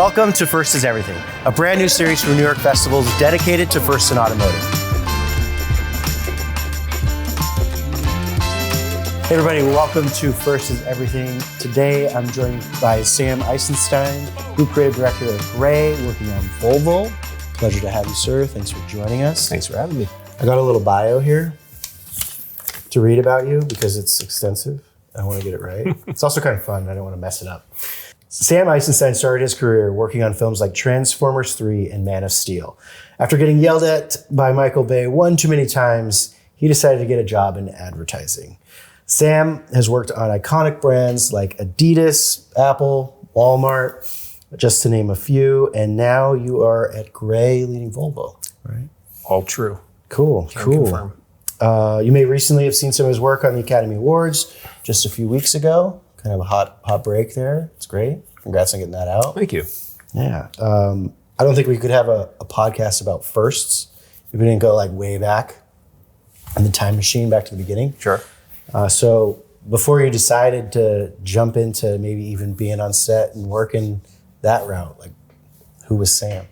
Welcome to First is Everything, a brand new series from New York festivals dedicated to first in automotive. Hey everybody, welcome to First is Everything. Today I'm joined by Sam Isenstein, Group Creative Director at Gray, working on Volvo. Pleasure to have you, sir. Thanks for joining us. Thanks for having me. I got a little bio here to read about you because it's extensive. I want to get it right. It's also kind of fun. I don't want to mess it up. Sam Isenstein started his career working on films like Transformers 3 and Man of Steel. After getting yelled at by Michael Bay one too many times, he decided to get a job in advertising. Sam has worked on iconic brands like Adidas, Apple, Walmart, just to name a few, and now you are at Gray leading Volvo, right? All true. Cool. Confirm. You may recently have seen some of his work on the Academy Awards just a few weeks ago. Kind of a hot break there. It's great. Congrats on getting that out. Thank you. Yeah. I don't think we could have a podcast about firsts if we didn't go like way back in the time machine, back to the beginning. Sure. So before you decided to jump into maybe even being on set and working that route, like who was Sam?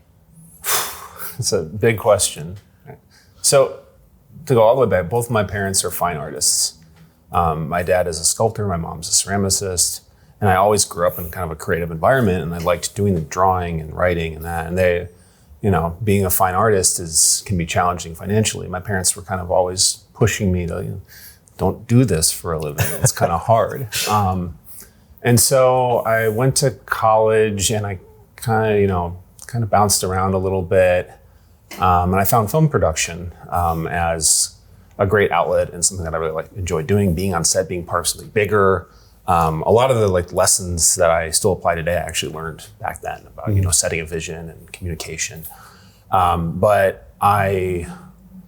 It's a big question. So to go all the way back, both my parents are fine artists. My dad is a sculptor, my mom's a ceramicist, and I always grew up in kind of a creative environment, and I liked doing the drawing and writing and that. And they, being a fine artist can be challenging financially. My parents were kind of always pushing me to, don't do this for a living. It's kind of hard. And so I went to college, and I kind of bounced around a little bit, and I found film production as a great outlet and something that I really enjoyed doing, being on set, being part of something bigger. A lot of the lessons that I still apply today, I actually learned back then about, setting a vision and communication. But I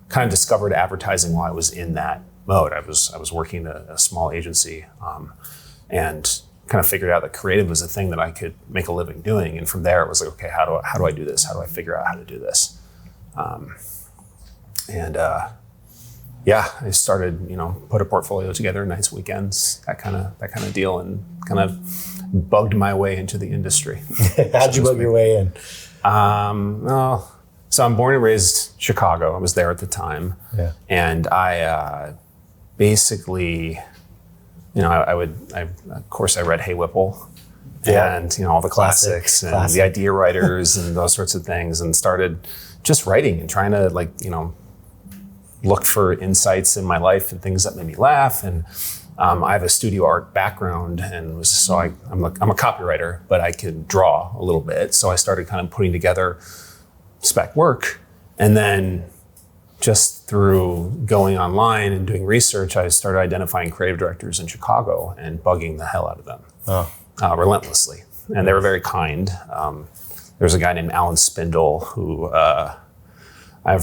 kind of discovered advertising while I was in that mode. I was working at a small agency and kind of figured out that creative was a thing that I could make a living doing. And from there it was like, okay, how do I do this? How do I figure out how to do this? I started, put a portfolio together, nights, weekends, that kind of deal, and kind of bugged my way into the industry. How'd you bug your way in? So I'm born and raised Chicago. I was there at the time. Yeah. And I basically, of course I read Hey Whipple and, all the classics and the idea writers and those sorts of things, and started just writing and trying to look for insights in my life and things that made me laugh. And I have a studio art background, and I'm a copywriter, but I could draw a little bit. So I started kind of putting together spec work, and then just through going online and doing research, I started identifying creative directors in Chicago and bugging the hell out of them relentlessly. And they were very kind. There's a guy named Alan Spindle who I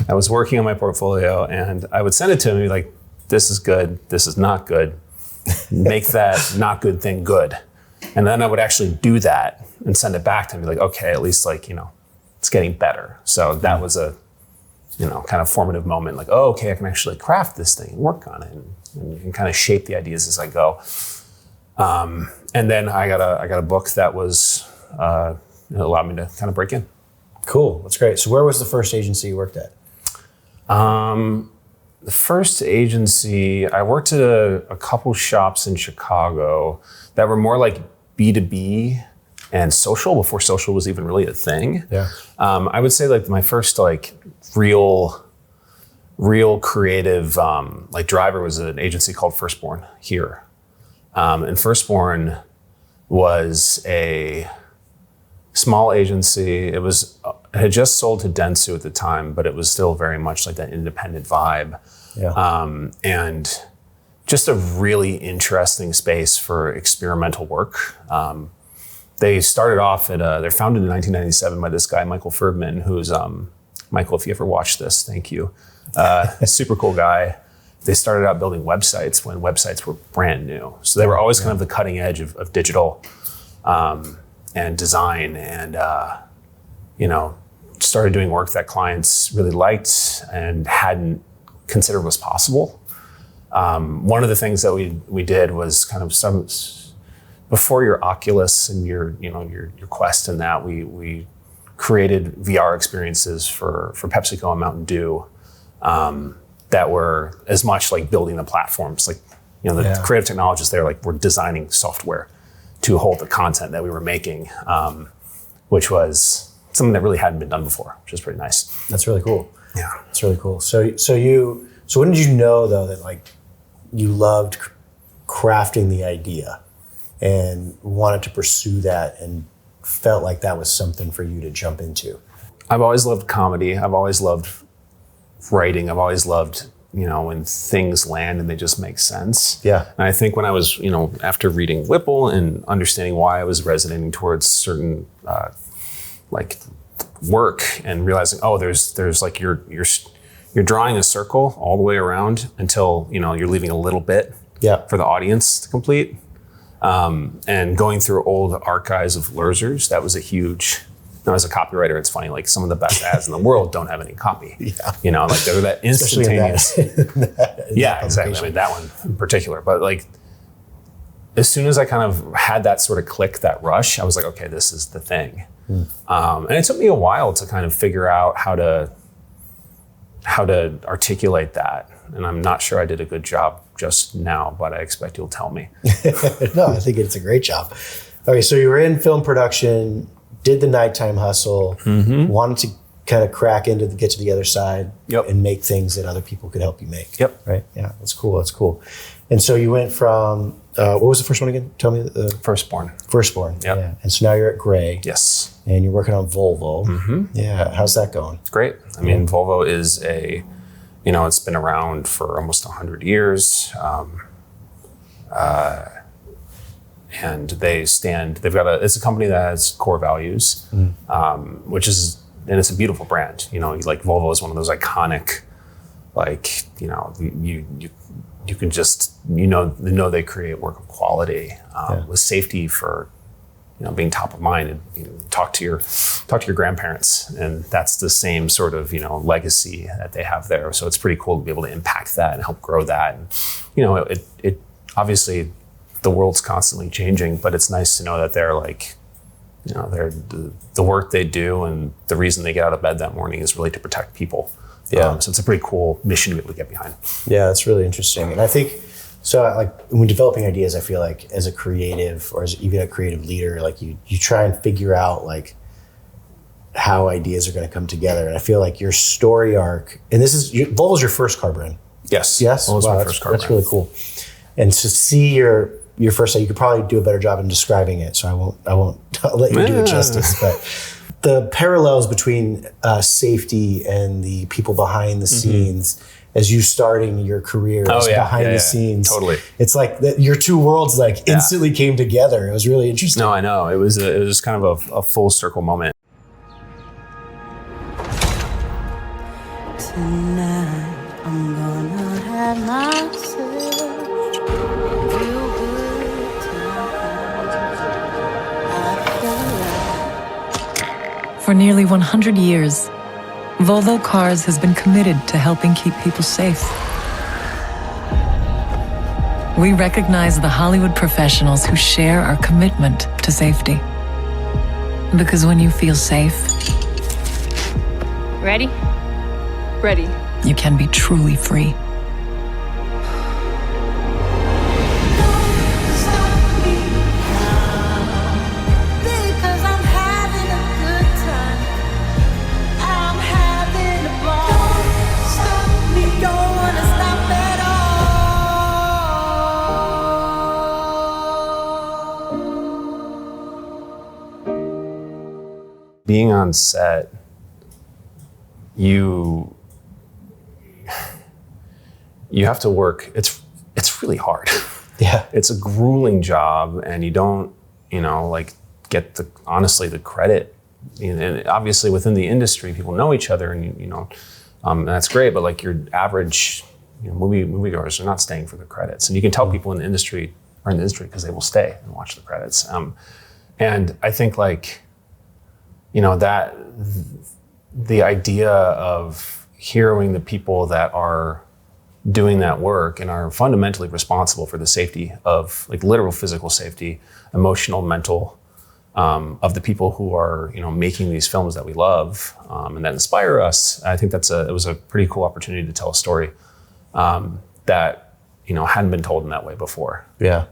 was working on my portfolio, and I would send it to him and be like, this is good, this is not good. Make that not good thing good. And then I would actually do that and send it back to him and be like, okay, at least it's getting better. So that was a, kind of formative moment, like, oh, okay, I can actually craft this thing and work on it and kind of shape the ideas as I go. And then I got a book that was, allowed me to kind of break in. Cool, that's great. So where was the first agency you worked at? The first agency, I worked at a couple shops in Chicago that were more like B2B and social, before social was even really a thing. Yeah. I would say my first real creative driver was an agency called Firstborn here. And Firstborn was a small agency. It had just sold to Dentsu at the time, but it was still very much like that independent vibe. Yeah. And just a really interesting space for experimental work. They started off they're founded in 1997 by this guy, Michael Ferdman, who's, Michael, if you ever watch this, thank you. A super cool guy. They started out building websites when websites were brand new. So they were always kind of the cutting edge of digital and design, and started doing work that clients really liked and hadn't considered was possible. One of the things that we did was kind of before your Oculus and your Quest and that, we created VR experiences for PepsiCo and Mountain Dew that were as much like building the platforms, like the creative technologists there, like, were designing software to hold the content that we were making, which was something that really hadn't been done before, which is pretty nice. That's really cool. Yeah, it's really cool. So when did you know though that like you loved crafting the idea and wanted to pursue that and felt like that was something for you to jump into? I've always loved comedy. I've always loved writing. I've always loved, when things land and they just make sense. Yeah. And I think when I was, after reading Whipple and understanding why I was resonating towards certain like work and realizing, there's like you're drawing a circle all the way around until, you're leaving a little bit for the audience to complete. And going through old archives of Lurzers, that was a huge. Now, as a copywriter, it's funny, like some of the best ads in the world don't have any copy. Yeah. Like they're that instantaneous. Exactly. I mean, that one in particular. But like, as soon as I kind of had that sort of click, that rush, I was like, okay, this is the thing. And it took me a while to kind of figure out how to articulate that. And I'm not sure I did a good job just now, but I expect you'll tell me. No, I think it's a great job. Okay, so you were in film production, did the nighttime hustle, wanted to kind of crack into get to the other side and make things that other people could help you make. Right? Yeah, that's cool. That's cool. And so you went from, what was the first one again? Tell me. Firstborn. Firstborn. Yep. Yeah. And so now you're at Gray. Yes. And you're working on Volvo. Yeah. How's that going? Great. I mean, Volvo is it's been around for almost 100 years. And it's a company that has core values, and it's a beautiful brand. Like Volvo is one of those iconic, like, you can just, they create work of quality, with safety for, being top of mind, and talk to your grandparents. And that's the same sort of, legacy that they have there. So it's pretty cool to be able to impact that and help grow that. And, it obviously, the world's constantly changing, but it's nice to know that they're like, they're the work they do and the reason they get out of bed that morning is really to protect people. So it's a pretty cool mission to be able to get behind. Yeah, that's really interesting. And I think, so like when developing ideas, I feel like as a creative or as even a creative leader, like you try and figure out like how ideas are going to come together. And I feel like your story arc, and Volvo's your first car brand. Yes. Volvo's my first car brand. That's really cool. And to see your first, you could probably do a better job in describing it. So I won't let you do it justice, but the parallels between safety and the people behind the scenes as you starting your career behind the scenes. Totally. It's like your two worlds instantly came together. It was really interesting. No, I know. It was kind of a full circle moment. Tonight I'm gonna have myself a real good time. For nearly 100 years, Volvo Cars has been committed to helping keep people safe. We recognize the Hollywood professionals who share our commitment to safety. Because when you feel safe, Ready? Ready. you can be truly free. Because I'm having a good time. I'm having a ball. Don't stop me, don't wanna stop at all. Being on set, you have to work. It's really hard. Yeah. It's a grueling job, and you don't, get the credit. And obviously within the industry, people know each other, and and that's great. But like your average, moviegoers are not staying for the credits, and you can tell people in the industry because they will stay and watch the credits. And I think that the idea of heroing the people that are doing that work and are fundamentally responsible for the safety of like literal physical safety, emotional, mental, of the people who are, making these films that we love and that inspire us. I think it was a pretty cool opportunity to tell a story that, hadn't been told in that way before. Yeah.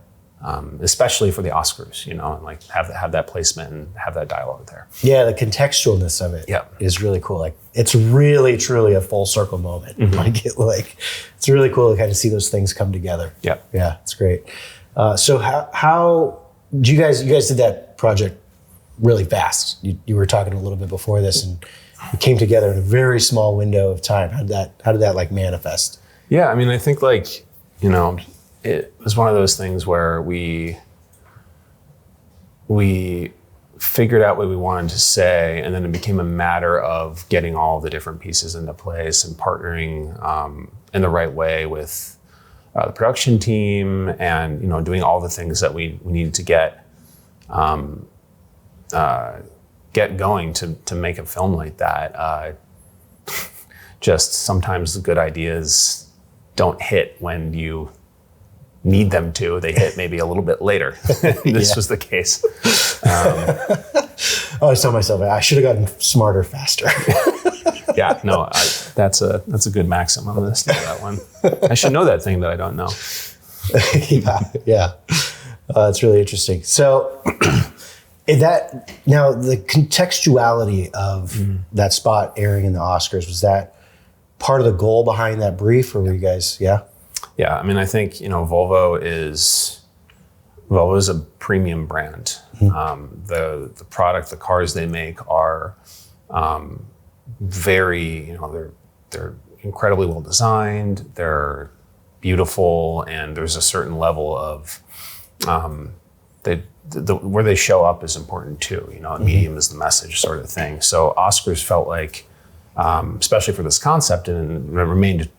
Especially for the Oscars, and like have that placement and have that dialogue there. Yeah, the contextualness of it is really cool. Like it's really truly a full circle moment. It's really cool to kind of see those things come together. Yeah. Yeah, it's great. So how do you guys did that project really fast? You were talking a little bit before this, and it came together in a very small window of time. How did that like manifest? Yeah, I mean, I think like, it was one of those things where we figured out what we wanted to say, and then it became a matter of getting all the different pieces into place and partnering in the right way with the production team, and doing all the things that we needed to get going to make a film like that. Just sometimes the good ideas don't hit when you need them to. They hit maybe a little bit later. This was the case. I always tell myself I should have gotten smarter faster. Yeah, no, that's a good maxim. I'm gonna steal that one. I should know that thing that I don't know. Yeah. It's really interesting. So now the contextuality of that spot airing in the Oscars, was that part of the goal behind that brief, or were you guys, Yeah, I mean, I think, Volvo is a premium brand. The product, the cars they make are very, they're incredibly well designed, they're beautiful, and there's a certain level of, where they show up is important too. Medium is the message sort of thing. So Oscars felt like, especially for this concept, and it remained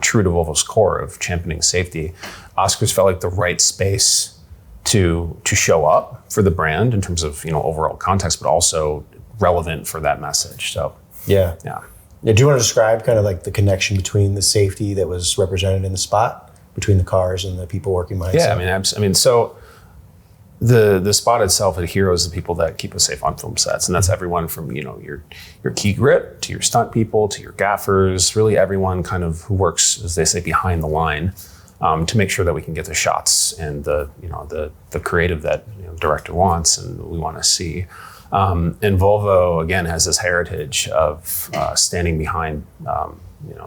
true to Volvo's core of championing safety, Oscars felt like the right space to show up for the brand in terms of overall context, but also relevant for that message. So yeah. Do you want to describe kind of like the connection between the safety that was represented in the spot, between the cars and the people working behind? I mean, so the spot itself, it heroes the people that keep us safe on film sets, and that's everyone from your key grip to your stunt people to your gaffers, really everyone kind of who works, as they say, behind the line, to make sure that we can get the shots and the creative that director wants and we want to see. And Volvo again has this heritage of standing behind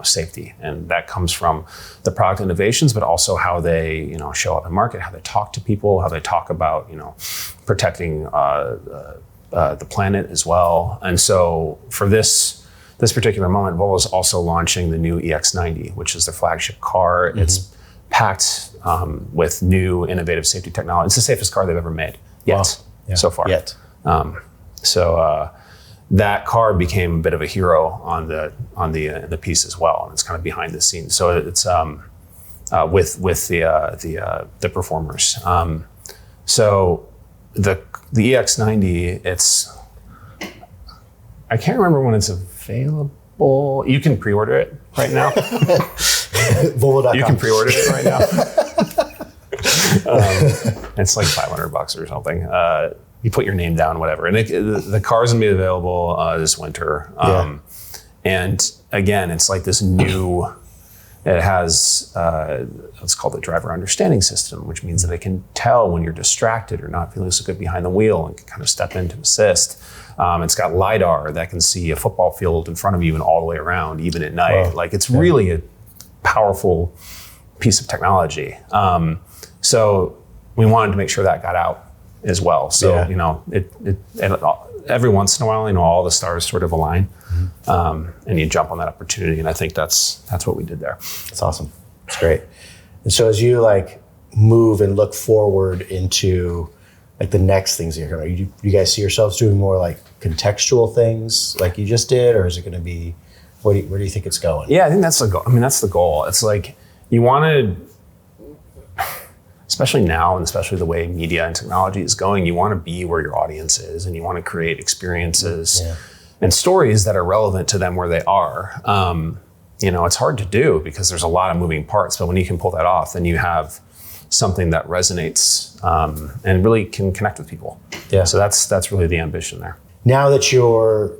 safety, and that comes from the product innovations, but also how they show up in market, how they talk to people, how they talk about protecting the planet as well. And so for this particular moment, Volvo is also launching the new EX90, which is their flagship car. It's packed with new innovative safety technology. It's the safest car they've ever made so far. So that car became a bit of a hero on the piece as well, and it's kind of behind the scenes. So it's with the performers. So the EX90, I can't remember when it's available. You can pre-order it right now. Volvo.com. You can pre-order it right now. It's like $500 or something. You put your name down, whatever. And the car's gonna be available this winter. And again, it's like this new, it has what's called the driver understanding system, which means that it can tell when you're distracted or not feeling so good behind the wheel and can kind of step in to assist. It's got LiDAR that can see a football field in front of you and all the way around, even at night. Like it's really a powerful piece of technology. So we wanted to make sure that got out as well. So, it every once in a while, all the stars sort of align, and you jump on that opportunity. And I think that's what we did there. That's awesome. That's great. And so as you move and look forward into the next things you're going to do, you guys see yourselves doing more contextual things like you just did, or is it going to be, where do you think it's going? Yeah, I think that's the goal. I mean, that's the goal. It's you want to, especially now, and especially the way media and technology is going, you want to be where your audience is, and you want to create experiences and stories that are relevant to them where they are. it's hard to do because there's a lot of moving parts, but when you can pull that off, then you have something that resonates and really can connect with people. Yeah. So that's really the ambition there. Now that you're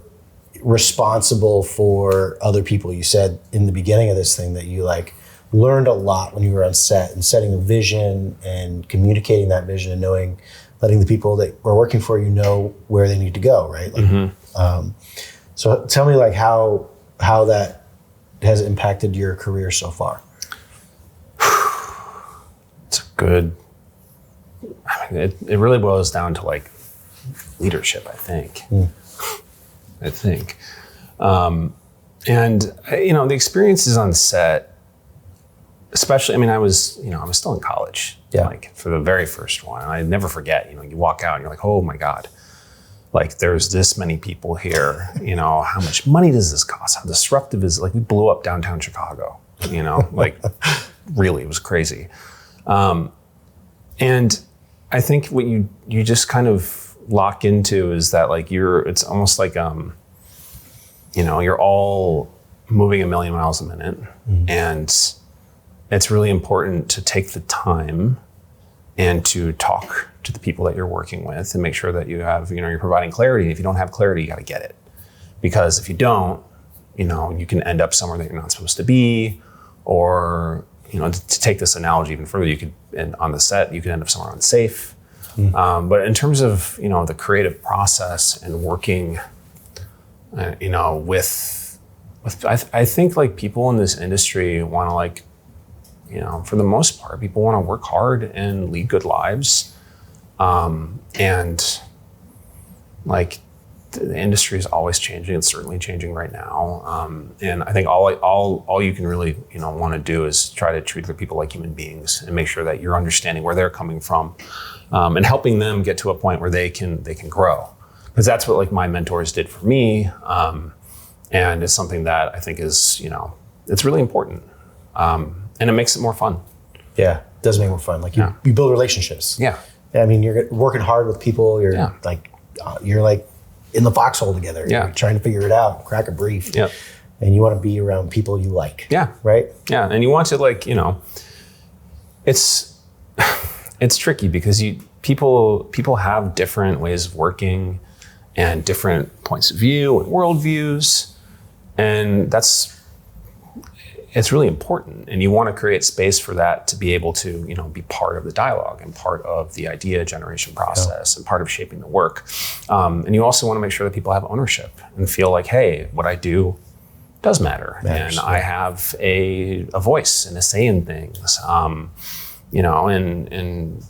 responsible for other people, you said in the beginning of this thing that you like learned a lot when you were on set and setting a vision and communicating that vision and letting the people that were working for you know where they need to go, right? Like, so tell me like how that has impacted your career so far. It's good. I mean, it really boils down to like leadership, I think. I think. And the experiences on set, especially, I mean, I was still in college, like for the very first one. And I never forget, you walk out and you're like, oh my God, like there's this many people here, how much money does this cost? How disruptive is it? Like we blew up downtown Chicago, like really, it was crazy. And I think what you just kind of lock into is that like it's almost like, you're all moving a million miles a minute. And it's really important to take the time and to talk to the people that you're working with and make sure that you have, you're providing clarity. If you don't have clarity, you got to get it. Because if you don't, you can end up somewhere that you're not supposed to be, or, to take this analogy even further, on the set, you could end up somewhere unsafe. But in terms of, the creative process and working, with I think like people in this industry want to like, for the most part, people want to work hard and lead good lives. And like the industry is always changing. It's certainly changing right now. And I think all you can really, want to do is try to treat other people like human beings and make sure that you're understanding where they're coming from, and helping them get to a point where they can grow. Because that's what like my mentors did for me. And it's something that I think is, it's really important. And it makes it more fun. Yeah, it does make it more fun. Like you build relationships. Yeah. I mean, you're working hard with people. You're like in the foxhole together. Yeah. You're trying to figure it out, crack a brief. Yeah. And you want to be around people you like. Yeah. Right? Yeah. And you want to like, it's tricky because people have different ways of working and different points of view and worldviews. And it's really important. And you want to create space for that to be able to, be part of the dialogue and part of the idea generation process and part of shaping the work. And you also want to make sure that people have ownership and feel like, hey, what I do does matter. And I have a voice and a say in things, and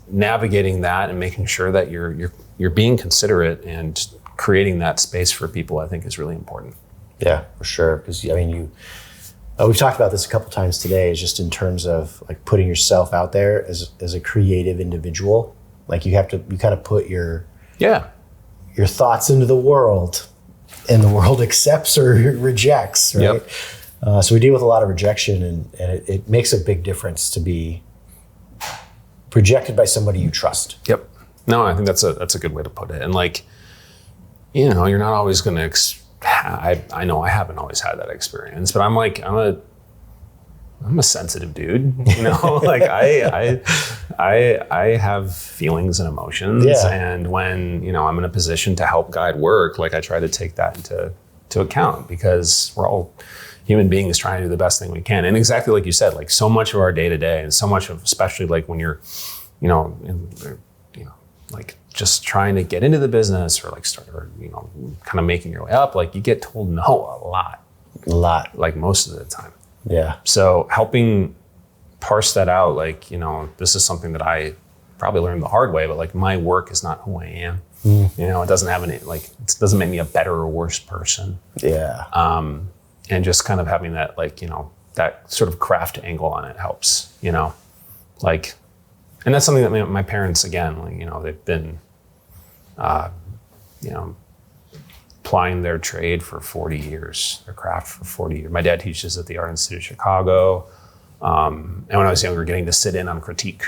navigating that and making sure that you're being considerate and creating that space for people, I think is really important. Yeah, for sure. Because I mean, we've talked about this a couple times today, is just in terms of like putting yourself out there as a creative individual. Like you kind of put your thoughts into the world, and the world accepts or rejects, right? Yep. So we deal with a lot of rejection, and it makes a big difference to be projected by somebody you trust. Yep. No, I think that's a good way to put it. And like, you're not always going to. I know I haven't always had that experience, but I'm a sensitive dude, like I have feelings and emotions, and when, I'm in a position to help guide work, like I try to take that into account, because we're all human beings trying to do the best thing we can. And exactly like you said, like so much of our day to day and so much of, especially like when you're, like just trying to get into the business or like start, or, kind of making your way up, like you get told no a lot, like most of the time. Yeah. So helping parse that out, like, this is something that I probably learned the hard way, but like my work is not who I am. It doesn't have any, like, it doesn't make me a better or worse person. Yeah. And just kind of having that, like, that sort of craft angle on it helps, like, and that's something that my parents, again, like, they've been, plying their trade for 40 years, their craft for 40 years. My dad teaches at the Art Institute of Chicago. And when I was younger, getting to sit in on critique,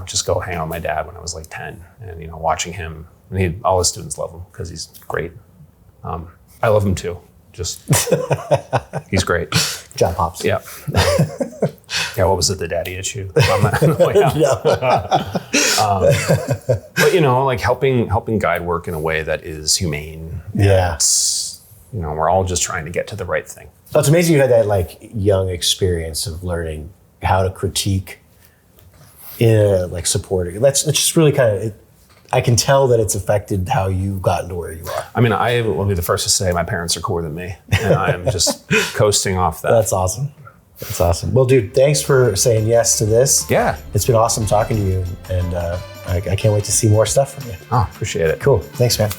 just go hang out with my dad when I was like 10 and, watching him, and all his students love him because he's great. I love him too. Just, he's great. Job hops. Yeah. Yeah, what was it? The daddy issue? On the way out. But you know, like helping guide work in a way that is humane. Yeah. It's, you know, we're all just trying to get to the right thing. Oh, it's amazing you had that like young experience of learning how to critique in a like supporting. That's just really kind of, I can tell that it's affected how you've gotten to where you are. I mean, I will be the first to say my parents are cooler than me, and I'm just coasting off that. That's awesome. That's awesome. Well, dude, thanks for saying yes to this. Yeah. It's been awesome talking to you, and I can't wait to see more stuff from you. Oh, appreciate it. Cool. Thanks, man.